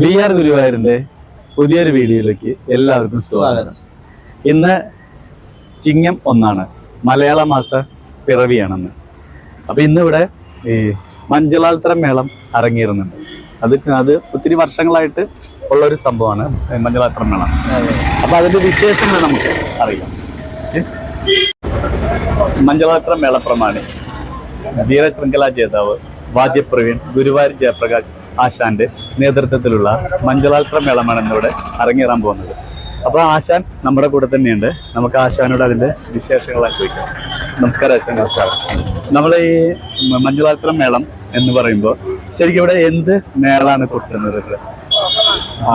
BR ഗുരുവായൂരിന്റെ പുതിയൊരു വീഡിയോയിലേക്ക് എല്ലാവർക്കും സ്വാഗതം. ഇന്ന് ചിങ്ങം 1 മലയാള മാസ പിറവിയാണെന്ന്. അപ്പൊ ഇന്നിവിടെ ഈ മഞ്ചളാൽത്തറ മേളം അരങ്ങേറുന്നുണ്ട്. അത് ഒത്തിരി വർഷങ്ങളായിട്ട് ഉള്ളൊരു സംഭവമാണ് മഞ്ചളാൽത്തറ മേളം. അപ്പൊ അതിന്റെ വിശേഷങ്ങൾ നമുക്ക് അറിയാം. മഞ്ചളാൽത്തറ മേളപ്രമാണി ധീരശൃംഖല ജേതാവ് വാദ്യപ്രവീൺ ഗുരുവായൂർ ജയപ്രകാശ് ആശാന്റെ നേതൃത്വത്തിലുള്ള മഞ്ചളാൽത്തറ മേളമാണ് ഇന്നിവിടെ അരങ്ങേറാൻ പോകുന്നത്. അപ്പോൾ ആശാൻ നമ്മുടെ കൂടെ തന്നെയുണ്ട്. നമുക്ക് ആശാനോട് അതിന്റെ വിശേഷങ്ങളായി ചോദിക്കാം. നമസ്കാരം ആശാൻ. നമസ്കാരം. നമ്മൾ ഈ മഞ്ചളാൽത്തറ മേളം എന്ന് പറയുമ്പോൾ ശരിക്കും ഇവിടെ എന്ത് മേളാണ് കൊട്ടുന്നത്?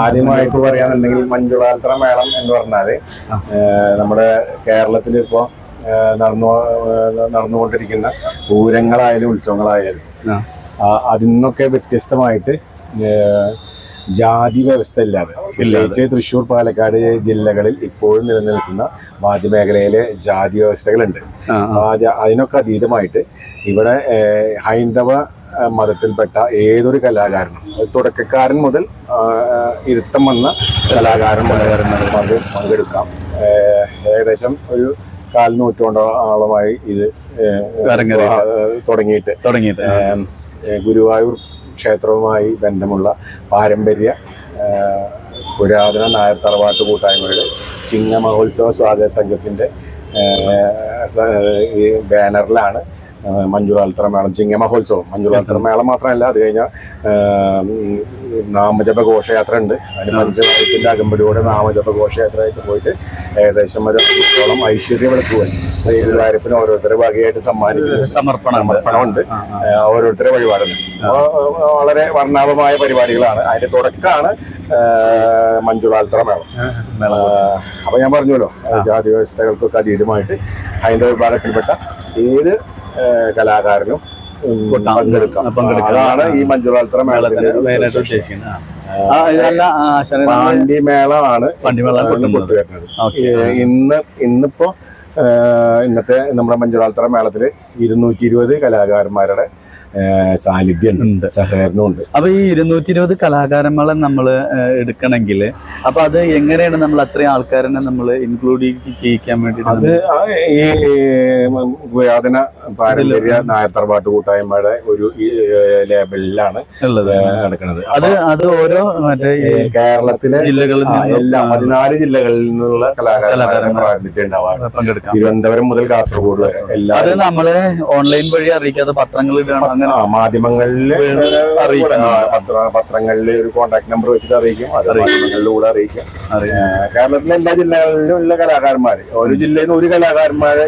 ആദ്യമായിട്ട് പറയാന്നുണ്ടെങ്കിൽ മഞ്ചളാൽത്തറ മേളം എന്ന് പറഞ്ഞാല് നമ്മുടെ കേരളത്തിൽ ഇപ്പോ നടന്നുകൊണ്ടിരിക്കുന്ന പൂരങ്ങളായാലും ഉത്സവങ്ങളായാലും അതിൽ നിന്നൊക്കെ വ്യത്യസ്തമായിട്ട് ജാതി വ്യവസ്ഥ ഇല്ലാതെ, പ്രത്യേകിച്ച് തൃശ്ശൂർ, പാലക്കാട് ജില്ലകളിൽ ഇപ്പോഴും നിലനിൽക്കുന്ന വാദ്യമേഖലയിലെ ജാതി വ്യവസ്ഥകളുണ്ട്. അതിനൊക്കെ അതീതമായിട്ട് ഇവിടെ ഹൈന്ദവ മതത്തിൽപ്പെട്ട ഏതൊരു കലാകാരനും, തുടക്കക്കാരൻ മുതൽ ഇരുത്തം വന്ന കലാകാരൻ അത് പങ്കെടുക്കാം. ഏകദേശം ഒരു 4 നൂറ്റാണ്ടോളമായി ഇത് തുടങ്ങിയിട്ട് ഗുരുവായൂർ ക്ഷേത്രവുമായി ബന്ധമുള്ള പാരമ്പര്യ പുരാതന നായർ തറവാട്ട് കൂട്ടായ്മയുടെ ചിങ്ങ മഹോത്സവ സ്വാഗത സംഘത്തിന്റെ ഈ ബാനറിലാണ് മഞ്ചളാൽത്തറ മേളം, ചിങ്ങ മഹോത്സവം. മഞ്ചളാൽത്തറ മേളം മാത്രമല്ല, അത് കഴിഞ്ഞാൽ നാമജപ ഘോഷയാത്ര ഉണ്ട്. അതിന് പഞ്ചവാദ്യത്തിന്റെ അകമ്പടിയോടെ നാമജപ ഘോഷയാത്രയായിട്ട് പോയിട്ട് ഏകദേശം ഒരു ോളം ഐശ്വര്യ വിളക്കുകൾ ശ്രീഗുരുവായൂരപ്പന് ഓരോരുത്തരുടെ വകയായിട്ട് സമർപ്പണമുണ്ട്. ഓരോരുത്തരുടെ വഴിപാടുണ്ട്. വളരെ വർണ്ണാഭമായ പരിപാടികളാണ്. അതിന്റെ തുടക്കമാണ് മഞ്ചളാൽത്തറ മേളം. അപ്പൊ ഞാൻ പറഞ്ഞല്ലോ, ജാതി വ്യവസ്ഥകൾക്കൊക്കെ അതീതമായിട്ട് ഹൈന്ദവ വിഭാഗത്തിൽപ്പെട്ട ഏത് കലാകാരനും പങ്കെടുക്കാം. അതാണ് ഈ മഞ്ചളാൽത്തറ മേളത്തിന്റെ വണ്ടിമേളമാണ് കൊണ്ടുവരുന്നത്. ഇന്നത്തെ നമ്മുടെ മഞ്ചളാൽത്തറ മേളത്തില് 220 കലാകാരന്മാരുടെ സാന്നിധ്യം ഉണ്ട്, സഹകരണമുണ്ട്. അപ്പൊ ഈ 220 കലാകാരന്മാരെ നമ്മൾ എടുക്കണമെങ്കിൽ അപ്പൊ അത് എങ്ങനെയാണ് നമ്മൾ അത്രയും ആൾക്കാരെ നമ്മൾ ഇൻക്ലൂഡ് ചെയ്യിക്കാൻ വേണ്ടി? അത് ഈ പുരാതന പാരമ്പര്യ നായർ തറവാട്ട് കൂട്ടായ്മയുടെ ഒരു ലേബലിലാണ് നടക്കുന്നത്. അത് ഓരോ മറ്റേ കേരളത്തിലെ ജില്ലകളിൽ 14 ജില്ലകളിൽ നിന്നുള്ള കലാകാരന്മാർ പങ്കെടുക്കാം. തിരുവനന്തപുരം മുതൽ കാസർഗോഡ് വരെ എല്ലാ. അത് നമ്മള് ഓൺലൈൻ വഴി അറിയിക്കാതെ പത്രങ്ങളിൽ മാധ്യമങ്ങളിൽ പത്രങ്ങളിൽ ഒരു കോണ്ടാക്ട് നമ്പർ വെച്ചിട്ട് അറിയിക്കും. അത് മാധ്യമങ്ങളിലൂടെ അറിയിക്കും. കേരളത്തിലെ എല്ലാ ജില്ലകളിലും ഉള്ള കലാകാരന്മാര്, ഒരു ജില്ലയിൽ നിന്ന് ഒരു കലാകാരന്മാരെ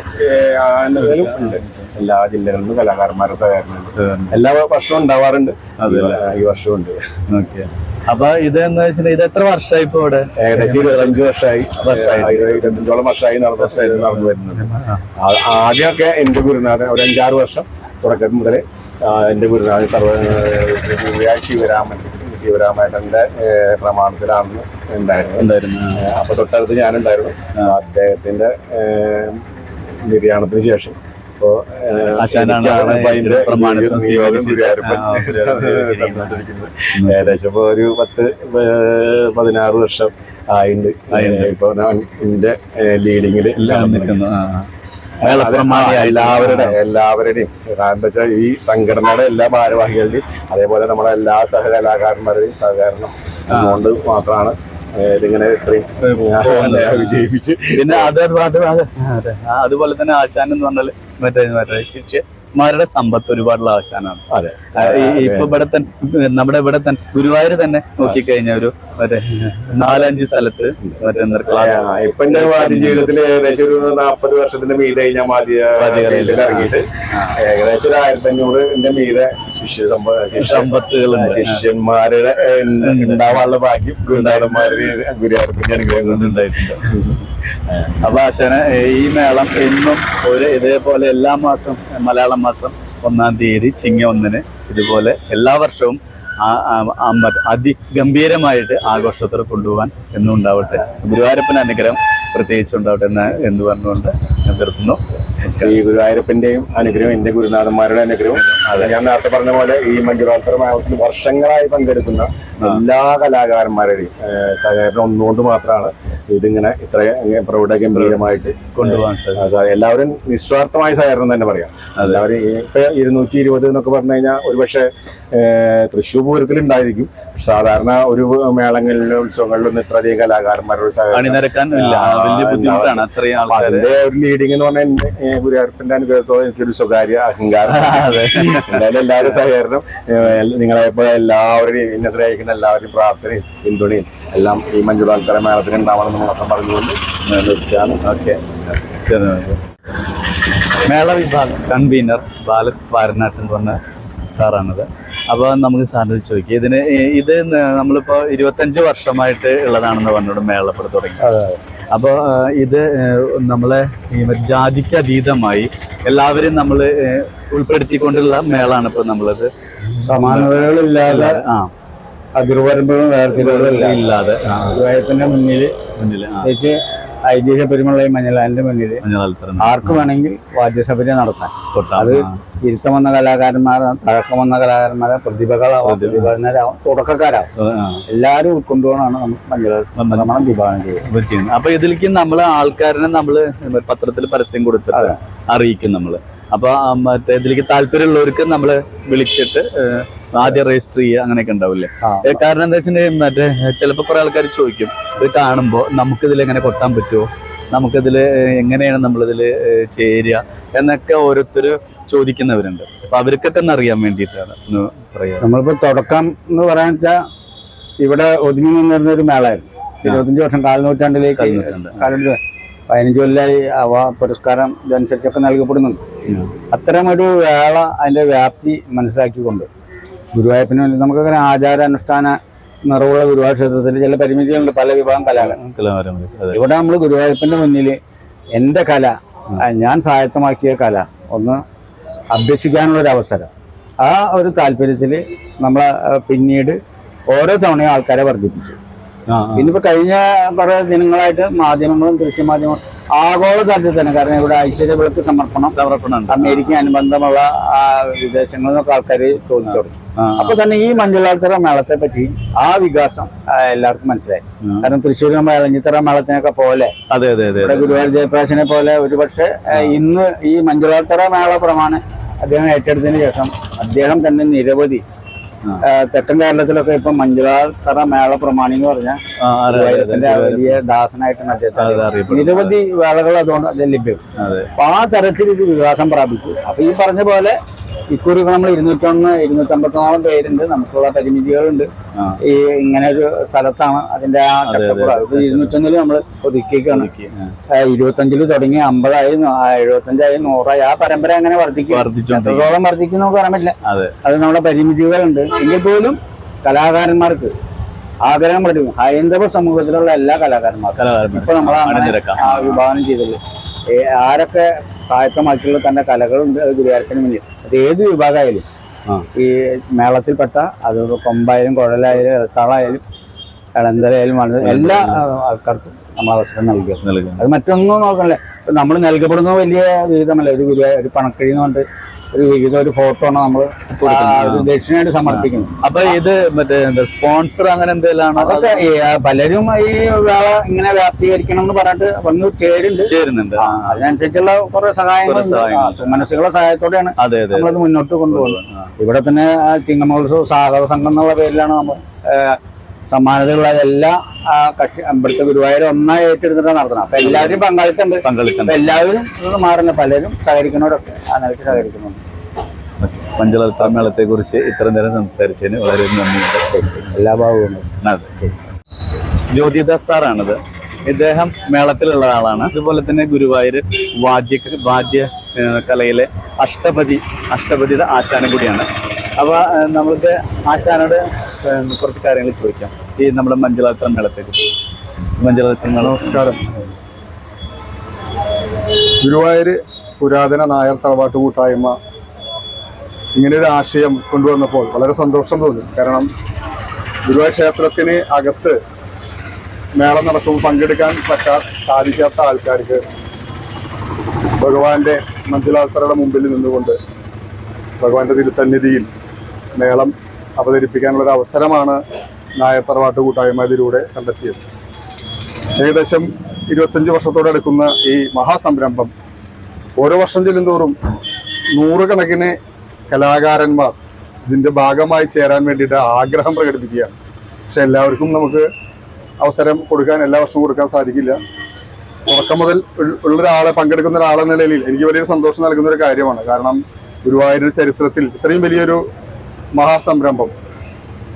ഉണ്ട്. എല്ലാ ജില്ലകളിൽ നിന്നും കലാകാരന്മാരുടെ സഹകരണം എല്ലാ വർഷവും ഉണ്ടാവാറുണ്ട്. ഈ വർഷവും ഉണ്ട്. ഓക്കെ. അപ്പൊ ഇത് എന്താ വെച്ചാൽ ഇത് എത്ര വർഷമായി ഇപ്പൊ ഇവിടെ? ഏകദേശം 25 വർഷമായി, 25ഓളം വർഷമായി നടന്നു വരുന്നത്. ആദ്യമൊക്കെ എന്റെ ഗുരുനാഥൻ ഒരു 5-6 വർഷം തുടക്കത്തിൽ മുതലേ എന്റെ ഗുരുനാഥൻ ശിവരാമേട്ടന്റെ പ്രമാണത്തിലാണ് ഉണ്ടായിരുന്നു. അപ്പൊ തൊട്ടടുത്ത് ഞാനുണ്ടായിരുന്നു. അദ്ദേഹത്തിന്റെ നിര്യാണത്തിന് ശേഷം ഏകദേശം ഇപ്പൊ ഒരു 10-16 വർഷം ആയിണ്ട്. ഇപ്പൊ എന്റെ ലീഡിങ്ങില് എല്ലാവരുടെയും എന്താ വെച്ചാൽ ഈ സംഘടനയുടെ എല്ലാ ഭാരവാഹികളുടെയും അതേപോലെ നമ്മുടെ എല്ലാ സഹകലാകാരന്മാരുടെയും സഹകരണം കൊണ്ട് മാത്രമാണ് ഇതിങ്ങനെ ഇത്രയും വിജയിപ്പിച്ച്. പിന്നെ അതുപോലെ തന്നെ ആശാൻ എന്ന് പറഞ്ഞാൽ മറ്റേ ശിഷ്യന്മാരുടെ സമ്പത്ത് ഒരുപാടുള്ള ആശാനാണ്. അതെ. ഇപ്പൊ നമ്മുടെ ഇവിടെ തന്നെ ഗുരുവായൂർ തന്നെ നോക്കിക്കഴിഞ്ഞ ഒരു മറ്റേ 4-5 സ്ഥലത്ത് ഇപ്പൊ എന്റെ വാദ്യ ജീവിതത്തിൽ ഏകദേശം ഒരു 40 വർഷത്തിന്റെ മീതെ ഞാൻ ഇറങ്ങിയിട്ട് ഏകദേശം ഒരു 1500 മീതെ ശിഷ്യന്മാരുടെ ഉണ്ടാവാനുള്ള ഭാഗ്യം ഗുരുവായൂരപ്പന്റെ അനുഗ്രഹം കൊണ്ടുണ്ടായിട്ടുണ്ട്. അപ്പൊ ആശാന് ഈ മേളം എന്നും ഇതേപോലെ എല്ലാ മാസം മലയാളം മാസം 1-ാം തീയതി ചിങ്ങം 1-ന് ഇതുപോലെ എല്ലാ വർഷവും അതിഗംഭീരമായിട്ട് ആഘോഷത്തോടെ കൊണ്ടുപോകാൻ എന്നും ഉണ്ടാവട്ടെ. ഗുരുവായൂരപ്പന്റെ അനുഗ്രഹം പ്രത്യേകിച്ച് ഉണ്ടാവട്ടെ എന്ന് പറഞ്ഞുകൊണ്ട് നിർത്തുന്നു. ശ്രീ ഗുരുവായൂരപ്പന്റെയും അനുഗ്രഹം, എന്റെ ഗുരുനാഥന്മാരുടെ അനുഗ്രഹം. ഞാൻ നേരത്തെ പറഞ്ഞ പോലെ ഈ മഞ്ജുളാർത്തറ മേളത്തിൽ വർഷങ്ങളായി പങ്കെടുക്കുന്ന എല്ലാ കലാകാരന്മാരുടെയും സഹകരണം ഒന്നുകൊണ്ട് മാത്രമാണ് ഇതിങ്ങനെ ഇത്ര പ്രൗഢഗംഭീരമായിട്ട് കൊണ്ടുപോകാൻ സാധിക്കും. എല്ലാവരും നിസ്വാർത്ഥമായ സഹകരണം തന്നെ പറയാം. എല്ലാവരും ഇപ്പൊ 220 എന്നൊക്കെ പറഞ്ഞു കഴിഞ്ഞാൽ ഒരുപക്ഷെ തൃശ്ശൂർ പൂരത്തിൽ ഉണ്ടായിരിക്കും. സാധാരണ ഒരു മേളങ്ങളിലും ഉത്സവങ്ങളിലൊന്നും ഇത്രയധികം കലാകാരന്മാരോട് അതിന്റെ ഒരു ലീഡിങ് എന്ന് പറഞ്ഞാൽ ഗുരുവായൂരപ്പന്റെ അനുഗ്രഹത്തോടെ എനിക്കൊരു സ്വകാര്യ അഹങ്കാരം. എന്തായാലും എല്ലാവരും സഹകരണം, നിങ്ങളെപ്പോ എല്ലാവരുടെയും എന്നെ സ്നേഹിക്കുന്ന എല്ലാവരുടെയും പ്രാർത്ഥനയും പിന്തുണയും എല്ലാം ഈ മഞ്ജുളാർത്തറ മേളത്തിന് ഉണ്ടാവണമെന്ന് മാത്രം പറഞ്ഞുകൊണ്ട് നിർത്തിയാണ്. ഓക്കെ, മേള വിഭാഗം കൺവീനർ ബാലത് വാരനാട്ട് എന്ന് പറഞ്ഞ സാറാണിത്. അപ്പോൾ നമുക്ക് സാറിന് ചോദിക്കാം, ഇത് നമ്മളിപ്പോ 25 വർഷമായിട്ട് ഉള്ളതാണെന്ന് പറഞ്ഞോട് മേളപ്പെട്ട് തുടങ്ങി. അപ്പോൾ ഇത് നമ്മളെ ജാതിക്ക് അതീതമായി എല്ലാവരും നമ്മൾ ഉൾപ്പെടുത്തിക്കൊണ്ടുള്ള മേളാണ് ഇപ്പൊ നമ്മളത്. സമാനതകളില്ലാതെ അതിർവരമ്പുകളും വേർതിരിവുകളും ഇല്ലാതെ മുന്നിൽ ഐതിഹ്യ പെരുമുള്ള ഈ മഞ്ഞളാലിന്റെ മുന്നിൽ ആർക്ക് വേണമെങ്കിൽ വാദ്യസഭയെ നടത്താൻ. അത് ഇരുത്തം വന്ന കലാകാരന്മാരാണ്, തഴക്കം വന്ന കലാകാരന്മാരാണ്, പ്രതിഭകളാവും, തുടക്കക്കാരാവും, എല്ലാവരും ഉൾക്കൊണ്ടുപോകണമാണ് നമുക്ക് മഞ്ജുളാർത്തറ വിഭാവനം ചെയ്യുന്നത്. അപ്പൊ ഇതിലേക്ക് നമ്മള് ആൾക്കാരനെ നമ്മള് പത്രത്തിൽ പരസ്യം കൊടുത്തിട്ട് അറിയിക്കും നമ്മള്. അപ്പൊ മറ്റേ ഇതിലേക്ക് താല്പര്യമുള്ളവർക്ക് നമ്മള് വിളിച്ചിട്ട് ആദ്യം രജിസ്റ്റർ ചെയ്യുക, അങ്ങനെയൊക്കെ ഉണ്ടാവില്ലേ? കാരണം എന്താ വെച്ചിട്ടുണ്ടെങ്കിൽ മറ്റേ ചിലപ്പോ കുറെ ആൾക്കാർ ചോദിക്കും, ഇത് കാണുമ്പോ നമുക്കിതിൽ എങ്ങനെ കൊട്ടാൻ പറ്റുമോ, നമുക്കിതിൽ എങ്ങനെയാണ് നമ്മളിതില് ചേരുക എന്നൊക്കെ ഓരോരുത്തർ ചോദിക്കുന്നവരുണ്ട്. അപ്പൊ അവർക്കൊക്കെ ഒന്ന് അറിയാൻ വേണ്ടിയിട്ടാണ് പറയാ. നമ്മളിപ്പോ തുടക്കം എന്ന് പറയാൻ വെച്ചാൽ ഇവിടെ ഒതുങ്ങി നിന്നിരുന്ന ഒരു മേളായിരുന്നു. 25 വർഷം, കാൽനൂറ്റാണ്ടിലേക്ക് 15 കൊല്ലമായി പുരസ്കാരം ഇതനുസരിച്ചൊക്കെ നൽകപ്പെടുന്നുണ്ട്. അത്തരമൊരു വേള അതിന്റെ വ്യാപ്തി മനസ്സിലാക്കിക്കൊണ്ട് ഗുരുവായൂരപ്പിന് വേണ്ടി നമുക്കങ്ങനെ ആചാരാനുഷ്ഠാന നിറവുള്ള ഗുരുവായൂർ ക്ഷേത്രത്തിൽ ചില പരിമിതികളുണ്ട്. പല വിഭാഗം കലാകാരൻ ഇവിടെ നമ്മൾ ഗുരുവായൂരപ്പന്റെ മുന്നിൽ എൻ്റെ കല, ഞാൻ സ്വായത്തമാക്കിയ കല ഒന്ന് അഭ്യസിക്കാനുള്ളൊരു അവസരം, ആ ഒരു താല്പര്യത്തിൽ നമ്മൾ പിന്നീട് ഓരോ തവണയും ആൾക്കാരെ വർദ്ധിപ്പിച്ചു. ഇന്നിപ്പോ കഴിഞ്ഞ കുറെ ദിനങ്ങളായിട്ട് മാധ്യമങ്ങളും ദൃശ്യമാധ്യമങ്ങളും ആഗോള തലത്തിൽ തന്നെ, കാരണം ഇവിടെ ഐശ്വര്യ വിളക്ക് സമർപ്പണം അമേരിക്ക അനുബന്ധമുള്ള വിദേശങ്ങളിൽ നിന്നൊക്കെ ആൾക്കാർ ചോദിച്ചു തുടങ്ങി. അപ്പൊ തന്നെ ഈ മഞ്ജുളാർത്തറ മേളത്തെ പറ്റി ആ വികാസം എല്ലാവർക്കും മനസ്സിലായി. കാരണം തൃശ്ശൂർ ഇളഞ്ഞിത്തറ മേളത്തിനൊക്കെ പോലെ ഗുരുവായൂർ ജയപ്രകാശിനെ പോലെ ഒരുപക്ഷെ ഇന്ന് ഈ മഞ്ജുളാർത്തറ മേള പ്രമാണം അദ്ദേഹം ഏറ്റെടുത്തതിന് ശേഷം അദ്ദേഹം തന്നെ നിരവധി തെക്കൻ കേരളത്തിലൊക്കെ ഇപ്പൊ മഞ്ജുളാർത്തറ മേള പ്രമാണി എന്ന് പറഞ്ഞാൽ വലിയ ദാസനായിട്ടാണ് അദ്ദേഹത്തെ നിരവധി വേളകൾ അതുകൊണ്ട് അദ്ദേഹം ലഭ്യം. അപ്പൊ ആ തരത്തിൽ ഇത് വികാസം പ്രാപിച്ചു. അപ്പൊ ഈ പറഞ്ഞ പോലെ ഇക്കുറി നമ്മൾ 251-251 പേരുണ്ട്. നമുക്കുള്ള പരിമിതികളുണ്ട്. ഈ ഇങ്ങനെ ഒരു സ്ഥലത്താണ് അതിന്റെ ആ ചട്ടപ്പുറ. 201 നമ്മൾ ഒതുക്കിയേക്കാണ്. 25 തുടങ്ങി 50-ആയി, 75-ആയി, 100-ആയി, ആ പരമ്പര അങ്ങനെ വർദ്ധിക്കും. എത്രത്തോളം വർദ്ധിക്കും നമുക്ക് പറയാൻ പറ്റില്ല. അത് നമ്മുടെ പരിമിതികളുണ്ട്. എങ്കിൽ പോലും കലാകാരന്മാർക്ക് ആഗ്രഹം പഠിക്കും. ഹൈന്ദവ സമൂഹത്തിലുള്ള എല്ലാ കലാകാരന്മാർക്കും ഇപ്പൊ നമ്മളാണ് വിഭാവനം ചെയ്തത്. ആരൊക്കെ സാഹിത്യമാക്കിയുള്ള തന്റെ കലകളുണ്ട്, അത് ഗുരുവായൂരപ്പന് മുന്നിൽ അത് ഏത് വിഭാഗമായാലും ഈ മേളത്തിൽപ്പെട്ട, അത് കൊമ്പായാലും കുഴലായാലും ഇടത്താളായാലും ഇളന്തലായാലും എല്ലാ ആൾക്കാർക്കും നമ്മൾ അവസരം നൽകുക. അത് മറ്റൊന്നും നോക്കണല്ലേ. നമ്മൾ നൽകപ്പെടുന്ന വലിയ വിഹിതമല്ല. ഒരു പണക്കിഴി എന്ന് പറഞ്ഞിട്ട് ഒരു വിഹിതം, ഒരു ഫോട്ടോ ആണ് നമ്മൾ ദക്ഷിണയായിട്ട് സമർപ്പിക്കുന്നത്. അപ്പൊ ഇത് മറ്റേ സ്പോൺസർ അങ്ങനെ എന്തെങ്കിലും അതൊക്കെ പലരും ഈ വേള ഇങ്ങനെ വ്യാപ്തീകരിക്കണം എന്ന് പറഞ്ഞിട്ട് വന്ന് ചേരുന്നുണ്ട്. അതിനനുസരിച്ചുള്ള കുറെ സഹായങ്ങൾ, മനസ്സുകളുടെ സഹായത്തോടെയാണ് നമ്മളത് മുന്നോട്ട് കൊണ്ടുപോകുന്നത്. ഇവിടെ തന്നെ ചിങ്ങമഹോത്സവ സാഗര സംഘം എന്നുള്ള പേരിലാണ് നമ്മൾ സമാനതയുള്ള എല്ലാ കക്ഷി ഇവിടുത്തെ ഗുരുവായൂർ ഒന്നായി ഏറ്റെടുത്തിട്ടാണ് നടത്തണം. അപ്പൊ എല്ലാവരും പങ്കാളിത്തമുണ്ട്. എല്ലാവരും ഇതൊന്നും മാറില്ല, പലരും സഹകരിക്കുന്നവരൊക്കെ ആ നിലയ്ക്ക് സഹകരിക്കുന്നുണ്ട്. മഞ്ജുളാർത്തറ മേളത്തെ കുറിച്ച് ഇത്ര നേരം സംസാരിച്ചതിന് വളരെ നന്ദിയുണ്ട്. എല്ലാ ഭാഗവും ജ്യോതിദാസ് സാറാണിത്. ഇദ്ദേഹം മേളത്തിലുള്ള ആളാണ്. അതുപോലെ തന്നെ ഗുരുവായൂർ വാദ്യ കലയിലെ അഷ്ടപതിയുടെ ആശാനം കൂടിയാണ്. അപ്പൊ നമ്മൾക്ക് ആശാനോട് കുറച്ച് കാര്യങ്ങൾ ചോദിക്കാം ഈ നമ്മുടെ മഞ്ജുളാർത്തറ മേളത്തെ കുറിച്ച്. മഞ്ജുളാർത്തറ മേളം. നമസ്കാരം. ഗുരുവായൂർ പുരാതന നായർ തറവാട്ട് കൂട്ടായ്മ ഇങ്ങനെയൊരു ആശയം കൊണ്ടുവന്നപ്പോൾ വളരെ സന്തോഷം തോന്നി. കാരണം ഗുരുവായൂർ ക്ഷേത്രത്തിന് അകത്ത് മേളം നടക്കുമ്പോൾ പങ്കെടുക്കാൻ സാധിക്കാത്ത ആൾക്കാർക്ക് ഭഗവാന്റെ മഞ്ജുളാൽത്തറയുടെ മുമ്പിൽ നിന്നുകൊണ്ട് ഭഗവാന്റെ തിരുസന്നിധിയിൽ മേളം അവതരിപ്പിക്കാനുള്ള ഒരു അവസരമാണ് നായർ തറവാട്ട് കൂട്ടായ്മ ഇതിലൂടെ കണ്ടെത്തിയത്. ഏകദേശം 25 വർഷത്തോടടുക്കുന്ന ഈ മഹാസംരംഭം ഓരോ വർഷം ചെല്ലുന്തോറും നൂറുകണക്കിന് കലാകാരന്മാർ ഇതിൻ്റെ ഭാഗമായി ചേരാൻ വേണ്ടിയിട്ട് ആഗ്രഹം പ്രകടിപ്പിക്കുകയാണ്. പക്ഷെ എല്ലാവർക്കും നമുക്ക് അവസരം കൊടുക്കാൻ എല്ലാ വർഷവും കൊടുക്കാൻ സാധിക്കില്ല. തുടക്കം മുതൽ ഉള്ളൊരാളെ പങ്കെടുക്കുന്ന ഒരാളെന്ന നിലയിൽ എനിക്ക് വലിയൊരു സന്തോഷം നൽകുന്ന ഒരു കാര്യമാണ്. കാരണം ഗുരുവായൂർ ചരിത്രത്തിൽ ഇത്രയും വലിയൊരു മഹാസംരംഭം,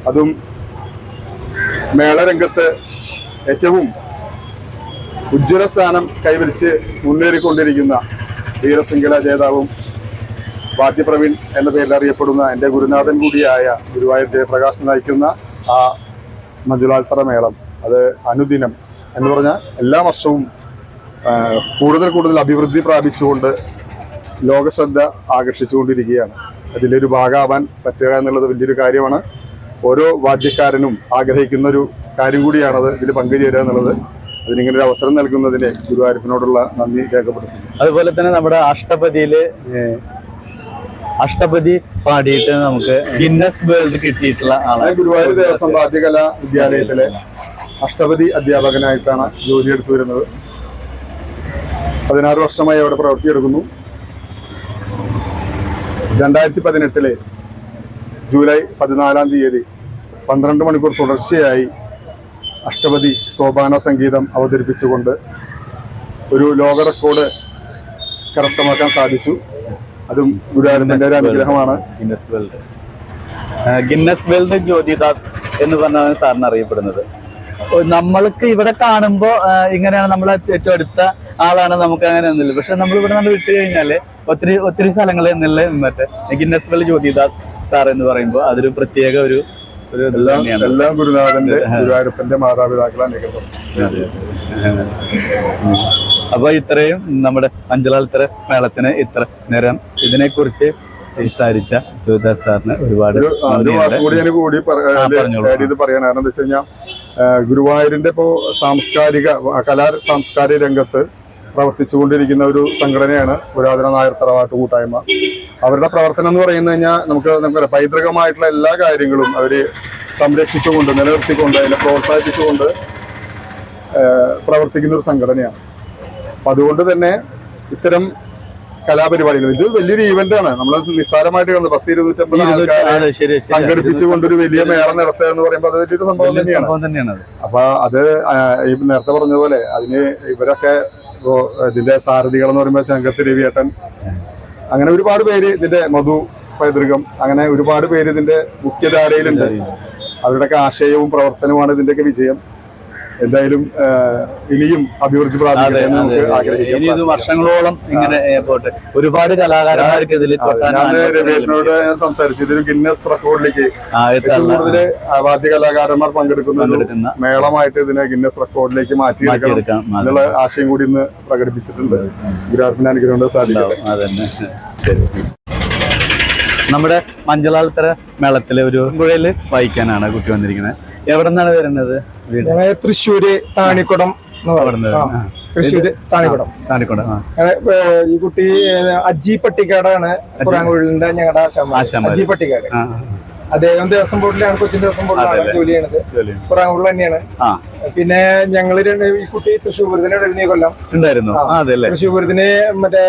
അതും മേളരംഗത്ത് ഏറ്റവും ഉജ്ജ്വല സ്ഥാനം കൈവരിച്ച് മുന്നേറിക്കൊണ്ടിരിക്കുന്ന വീരശൃംഖല ജേതാവും വാദ്യപ്രവീൺ എന്ന പേരിൽ അറിയപ്പെടുന്ന എൻ്റെ ഗുരുനാഥൻ കൂടിയായ ഗുരുവായൂർ ജയപ്രകാശ് നയിക്കുന്ന ആ മഞ്ജുളാൽത്തറ മേളം അത് അനുദിനം എന്ന് പറഞ്ഞാൽ എല്ലാ വർഷവും കൂടുതൽ അഭിവൃദ്ധി പ്രാപിച്ചുകൊണ്ട് ലോകശ്രദ്ധ ആകർഷിച്ചുകൊണ്ടിരിക്കുകയാണ്. അതിലൊരു ഭാഗമാവാൻ പറ്റുക എന്നുള്ളത് വലിയൊരു കാര്യമാണ്. ഓരോ വാദ്യക്കാരനും ആഗ്രഹിക്കുന്ന ഒരു കാര്യം കൂടിയാണത്, ഇതിൽ പങ്കുചേരുക എന്നുള്ളത്. അതിനിങ്ങനെ ഒരു അവസരം നൽകുന്നതിന് ഗുരുവായൂരപ്പനോടുള്ള നന്ദി രേഖപ്പെടുത്തുന്നു. അതുപോലെ തന്നെ നമ്മുടെ അഷ്ടപതി പാടിയിട്ട് നമുക്ക് ഗിന്നസ് വേൾഡ് കിട്ടിയിട്ടുള്ള ആളാണ്. ഗുരുവായൂർ ദേവസ്വം വാദ്യകലാ വിദ്യാലയത്തിലെ അഷ്ടപതി അധ്യാപകനായിട്ടാണ് ജോലിയെടുത്തു വരുന്നത്. 16 വർഷമായി അവിടെ പ്രവൃത്തിയെടുക്കുന്നു. 2018 ജൂലൈ 14 തീയതി 12 മണിക്കൂർ തുടർച്ചയായി അഷ്ടപതി സോപാന സംഗീതം അവതരിപ്പിച്ചുകൊണ്ട് ഒരു ലോക റെക്കോർഡ് കരസ്ഥമാക്കാൻ സാധിച്ചു. അതും ഗുരുവായൂരപ്പന്റെ ഒരു അനുഗ്രഹമാണ്. ഗിന്നസ് വേൾഡ് ജ്യോതിദാസ് എന്ന് പറഞ്ഞാണ് സാറിന് അറിയപ്പെടുന്നത്. നമ്മൾക്ക് ഇവിടെ കാണുമ്പോ ഇങ്ങനെയാണ്, നമ്മളെ ഏറ്റവും അടുത്ത ആളാണ്, നമുക്ക് അങ്ങനെ ഒന്നുമില്ല. പക്ഷെ നമ്മൾ ഇവിടെ നിന്ന് വിട്ടു കഴിഞ്ഞാല് ഒത്തിരി സ്ഥലങ്ങളിൽ നിന്നുള്ള മറ്റേ ഗിന്നസ് വേൾഡ് ജ്യോതിദാസ് സാർ എന്ന് പറയുമ്പോൾ അതൊരു പ്രത്യേക ഒരു എല്ലാം ഗുരുനാഥന്റെ ഗുരുവായൂരപ്പന്റെ മാതാപിതാക്കളാണ്. അപ്പൊ ഇത്രയും നമ്മുടെ മഞ്ജുളാൽത്തറ മേളത്തിന് ഇത്ര നേരം ഇതിനെക്കുറിച്ച് സംസാരിച്ച ജ്യോതിദാസ് സാറിന് ഒരുപാട് പറയാൻ. കാരണം എന്താ വെച്ച് കഴിഞ്ഞാൽ ഗുരുവായൂരിന്റെ ഇപ്പോ സാംസ്കാരിക രംഗത്ത് പ്രവർത്തിച്ചുകൊണ്ടിരിക്കുന്ന ഒരു സംഘടനയാണ് പുരാതന നായർ തറവാട്ട് കൂട്ടായ്മ. അവരുടെ പ്രവർത്തനം എന്ന് പറയുന്നത് കഴിഞ്ഞാൽ നമുക്ക് പൈതൃകമായിട്ടുള്ള എല്ലാ കാര്യങ്ങളും അവര് സംരക്ഷിച്ചുകൊണ്ട് നിലനിർത്തിക്കൊണ്ട് അതിനെ പ്രോത്സാഹിപ്പിച്ചുകൊണ്ട് പ്രവർത്തിക്കുന്ന ഒരു സംഘടനയാണ്. അപ്പൊ അതുകൊണ്ട് തന്നെ ഇത്തരം കലാപരിപാടികൾ ഇത് വലിയൊരു ഈവന്റ് ആണ്. നമ്മൾ നിസ്സാരമായിട്ട് കാണുന്നത് 10-250 ആൾക്കാരെ സംഘടിപ്പിച്ചുകൊണ്ടൊരു വലിയ മേള നടത്തുക എന്ന് പറയുമ്പോൾ അത് വലിയൊരു സംഭവം തന്നെയാണ്. അപ്പൊ അത് നേരത്തെ പറഞ്ഞതുപോലെ അതിന് ഇവരൊക്കെ ഇതിന്റെ സാരഥികൾ എന്ന് പറയുമ്പോൾ ചങ്കത്ത് രവിയേട്ടൻ, അങ്ങനെ ഒരുപാട് പേര്, ഇതിന്റെ മധു പൈതൃകം, അങ്ങനെ ഒരുപാട് പേര് ഇതിന്റെ മുഖ്യധാരയിലുണ്ട്. അവരുടെയൊക്കെ ആശയവും പ്രവർത്തനവുമാണ് ഇതിന്റെയൊക്കെ വിജയം. എന്തായാലും ഇനിയും അഭിവൃദ്ധി പ്രാപിക്കട്ടെ എന്ന് നമുക്ക് ആഗ്രഹിക്കാം. വർഷങ്ങളോളം ഇങ്ങനെ ഒരുപാട് കലാകാരന്മാർക്ക് ഇതിൽ രവിയേട്ടനോട് ഞാൻ സംസാരിച്ചു. ഇതൊരു ഗിന്നസ് റെക്കോർഡിലേക്ക് ഏറ്റവും കൂടുതൽ വാദ്യ കലാകാരന്മാർ പങ്കെടുക്കുന്ന മേളമായിട്ട് ഇതിനെ ഗിന്നസ് റെക്കോർഡിലേക്ക് മാറ്റിയെടുക്കണം എന്നുള്ള ആശയം കൂടി ഇന്ന് പ്രകടിപ്പിച്ചിട്ടുണ്ട്. ഗുരുവായൂരപ്പന്റെ അനുഗ്രഹം കൊണ്ട് സാധിക്കട്ടെ. നമ്മുടെ മഞ്ജുളാൽത്തറ മേളത്തിലെ ഒരു പുഴയിൽ വായിക്കാനാണ് കുട്ടി വന്നിരിക്കുന്നത്. എവിടെ നിന്നാണ് വരുന്നത്? തൃശ്ശൂര് താണിക്കുടം. തൃശ്ശൂര് താണിക്കുടം. ഈ കുട്ടി അജി പട്ടിക്കാടാണ് പുറാങ്കുഴലിന്റെ ഞങ്ങളുടെ ആശാൻ അജി പട്ടിക്കാട്. അദ്ദേഹം ദേവസ്വം ബോർഡിലാണ്, കൊച്ചിൻ ദേവസ്വം ബോർഡിലാണ് ജോലി ചെയ്യണത്. പുറാങ്കുഴൽ തന്നെയാണ്. പിന്നെ ഞങ്ങള് ഈ കുട്ടി തൃശ്ശൂർ പൂരത്തിന് കഴിഞ്ഞ കൊല്ലം ഉണ്ടായിരുന്നു. തൃശ്ശൂർ പൂരത്തിന് മറ്റേ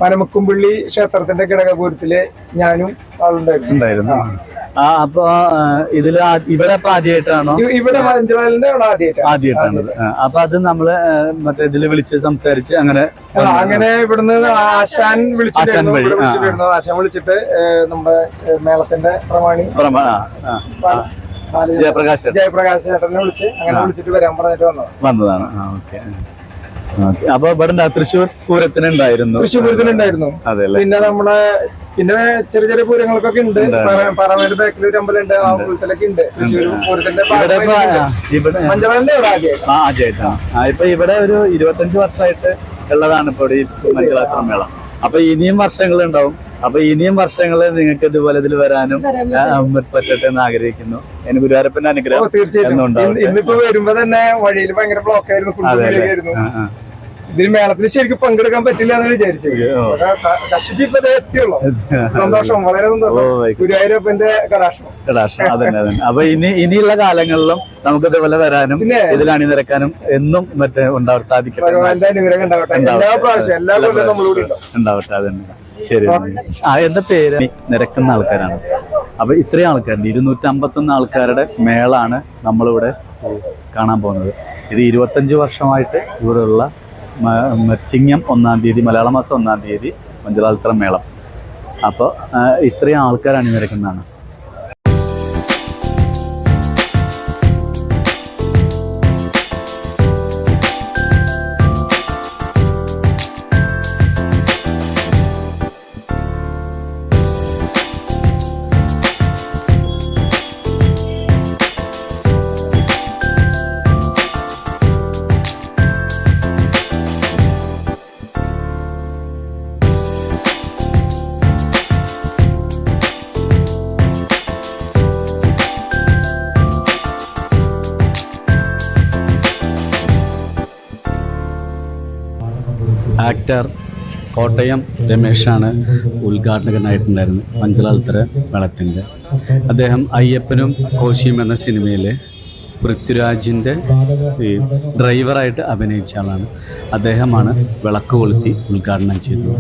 പനമക്കുംപള്ളി ക്ഷേത്രത്തിന്റെ ഘടകപൂരത്തില് ഞാനും ആളുണ്ടായിരുന്നു. അപ്പൊ ഇതില് ഇവിടെ ആദ്യമായിട്ടാണോ? ഇവിടെ മഞ്ജുളാലിന്റെ ആദ്യമായിട്ടാണ്. അപ്പൊ അത് നമ്മള് മറ്റേ ഇതില് വിളിച്ച് സംസാരിച്ച് അങ്ങനെ ഇവിടുന്ന് ആശാൻ വിളിച്ചിട്ടായിരുന്നു. ആശാൻ വിളിച്ചിട്ട് നമ്മുടെ മേളത്തിന്റെ പ്രമാണി ജയപ്രകാശ് ചേട്ടനെ വിളിച്ച് അങ്ങനെ വിളിച്ചിട്ട് വരാൻ പറഞ്ഞിട്ട് വന്നതാണ്. അപ്പൊ ഇവിടെ തൃശ്ശൂർ പൂരത്തിനുണ്ടായിരുന്നു. പിന്നെ നമ്മുടെ ചെറിയ പൂരങ്ങൾക്കൊക്കെ ഉണ്ട്. പറവൂർ ബാക്കിൽ ഒരു അമ്പലമുണ്ട്, ആ അമ്പലത്തിലൊക്കെ ഉണ്ട്. തൃശ്ശൂർ പൂരത്തിന്റെ മഞ്ജുളാലിന്റെ ആദ്യമായിട്ടാണ്. ഇപ്പൊ ഇവിടെ ഒരു 25 വർഷമായിട്ട് ഉള്ളതാണ് ഇപ്പൊ ഈ മഞ്ജുളാൽത്തറ മേളം. അപ്പൊ ഇനിയും വർഷങ്ങൾ ഉണ്ടാവും. അപ്പൊ ഇനിയും വർഷങ്ങള് നിങ്ങൾക്ക് ഇതുപോലെ ഇതിൽ വരാനും പറ്റട്ടെ എന്ന് ആഗ്രഹിക്കുന്നു. എനിക്ക് ഗുരുവായൂരപ്പന്റെ അനുഗ്രഹം തീർച്ചയായിട്ടും. ഇന്നിപ്പോ വരുമ്പോ തന്നെ വഴിയിൽ ഭയങ്കര ബ്ലോക്ക് ആയിരുന്നു. ഇതിന് മേളത്തിൽ ശരിക്കും പങ്കെടുക്കാൻ പറ്റില്ല എന്ന് വിചാരിച്ചു. കഷ്ടിച്ച് ഇപ്പൊ എത്തിയുള്ളൂ. സന്തോഷം, വളരെ സന്തോഷം. ഗുരുവായൂരപ്പന്റെ കടാക്ഷം. അതന്നെ. അപ്പൊ ഇനിയുള്ള കാലങ്ങളിലും നമുക്ക് ഇതേപോലെ വരാനും ഇതിൽ അണിനിരക്കാനും എന്നും മറ്റേ ഉണ്ടാവാൻ സാധിക്കട്ടെ. അനുഗ്രഹം ഉണ്ടാവട്ടെ. എല്ലാ പ്രാവശ്യം എല്ലാ കൊല്ലം നമ്മളൂടെ ഉണ്ടാവട്ടെ. അതന്നെ. ശരി. എന്റെ പേര് നിരക്കുന്ന ആൾക്കാരാണ്. അപ്പൊ ഇത്രയും ആൾക്കാരുണ്ട്, 251 ആൾക്കാരുടെ മേളാണ് നമ്മളിവിടെ കാണാൻ പോകുന്നത്. ഇത് 25 വർഷമായിട്ട് ഇവിടെയുള്ള ചിങ്ങം 1-ാം തീയതി, മലയാള മാസം 1-ാം തീയതി മഞ്ചലാൽത്തറ മേളം. അപ്പോൾ ഇത്രയും ആൾക്കാർ അണിനിരക്കുന്നതാണ്. ആക്ടർ കോട്ടയം രമേശാണ് ഉദ്ഘാടകനായിട്ടുണ്ടായിരുന്നത് മഞ്ചലാൽത്തറ മേളത്തിൻ്റെ. അദ്ദേഹം അയ്യപ്പനും കോശിയും എന്ന സിനിമയിലെ പൃഥ്വിരാജിൻ്റെ ഈ ഡ്രൈവറായിട്ട് അഭിനയിച്ച ആളാണ്. അദ്ദേഹമാണ് വിളക്ക് കൊളുത്തി ഉദ്ഘാടനം ചെയ്തത്.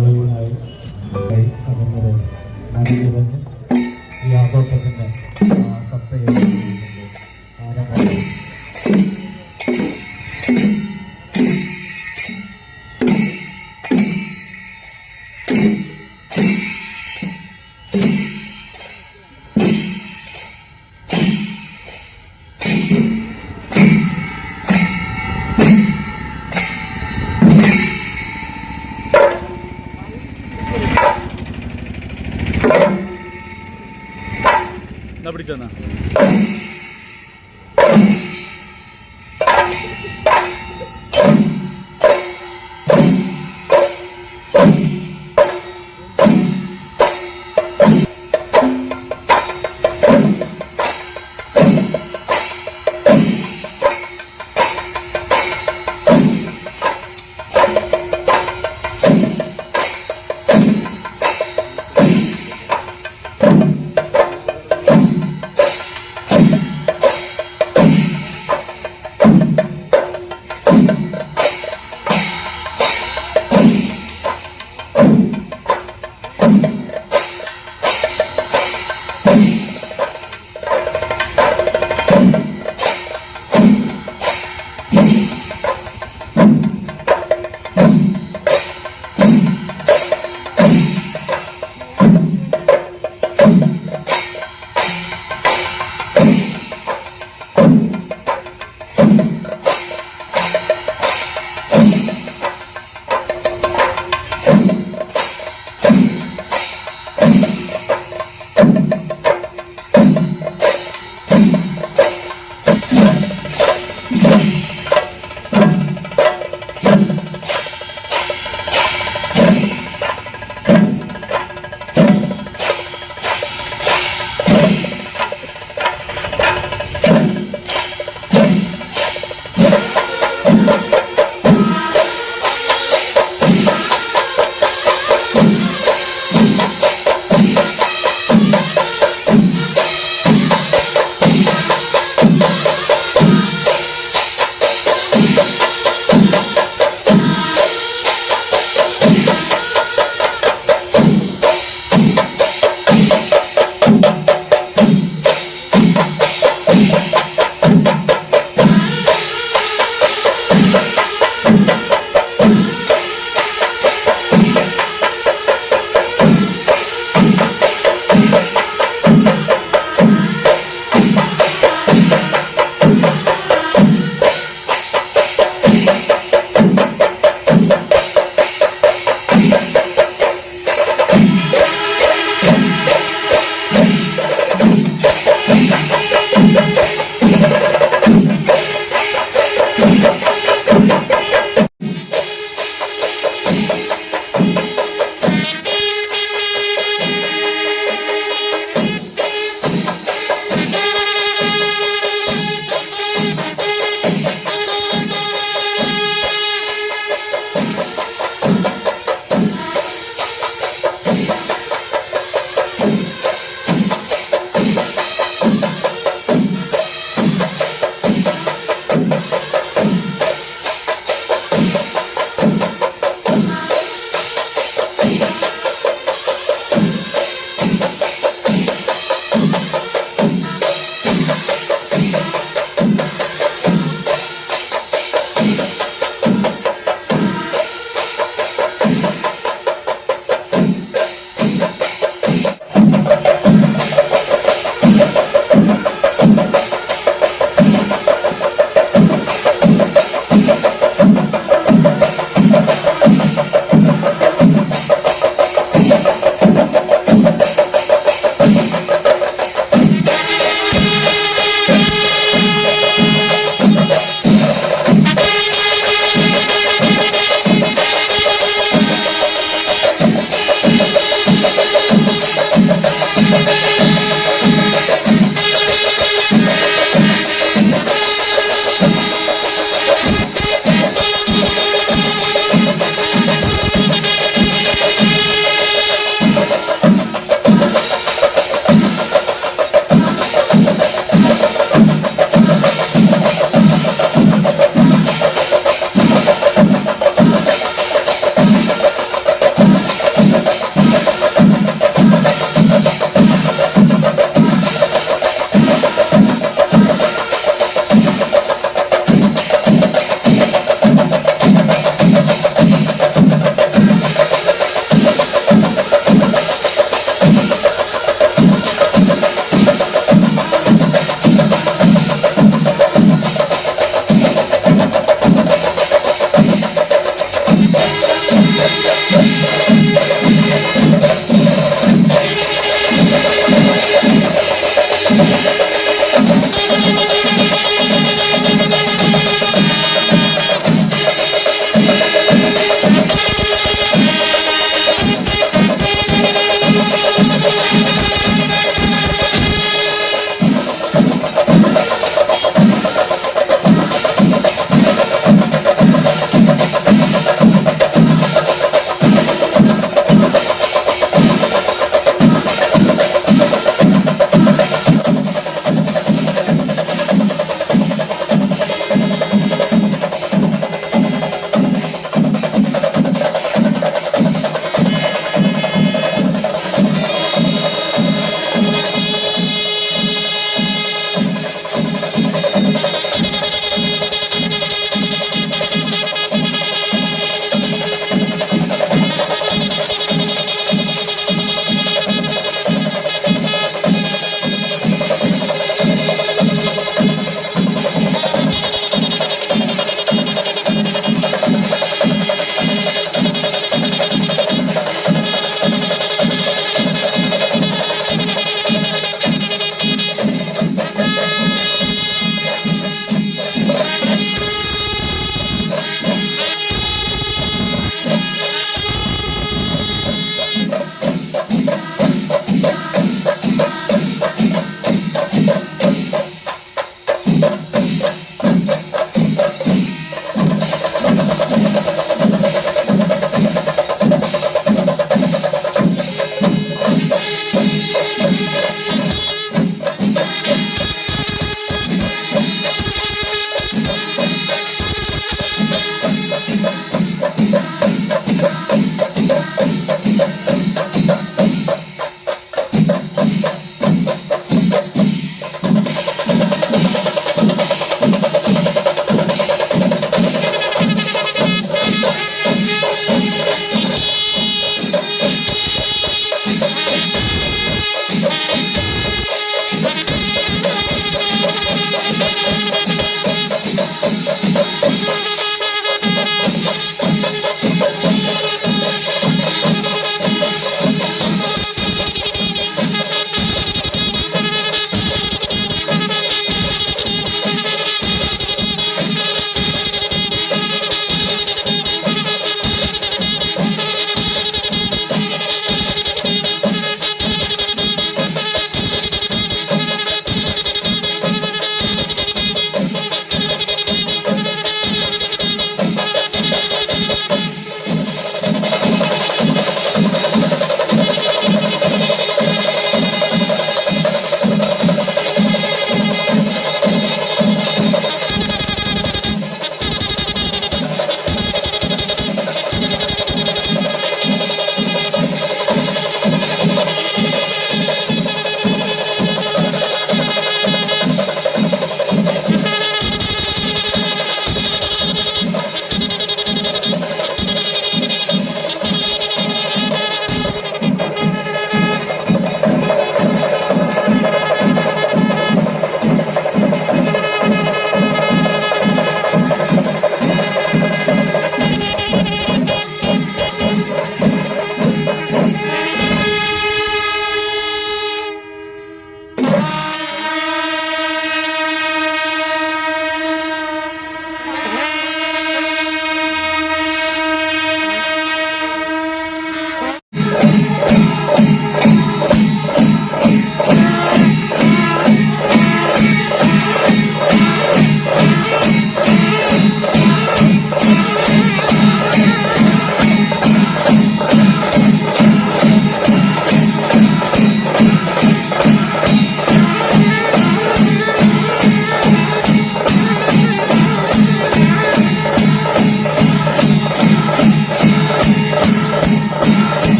പിടിച്ചോന്നാ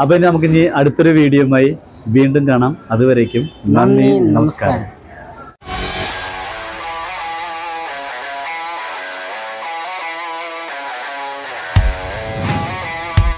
അപ്പൊ ഇനി നമുക്ക് ഇനി അടുത്തൊരു വീഡിയോയുമായി വീണ്ടും കാണാം. അതുവരേക്കും നന്ദി, നമസ്കാരം.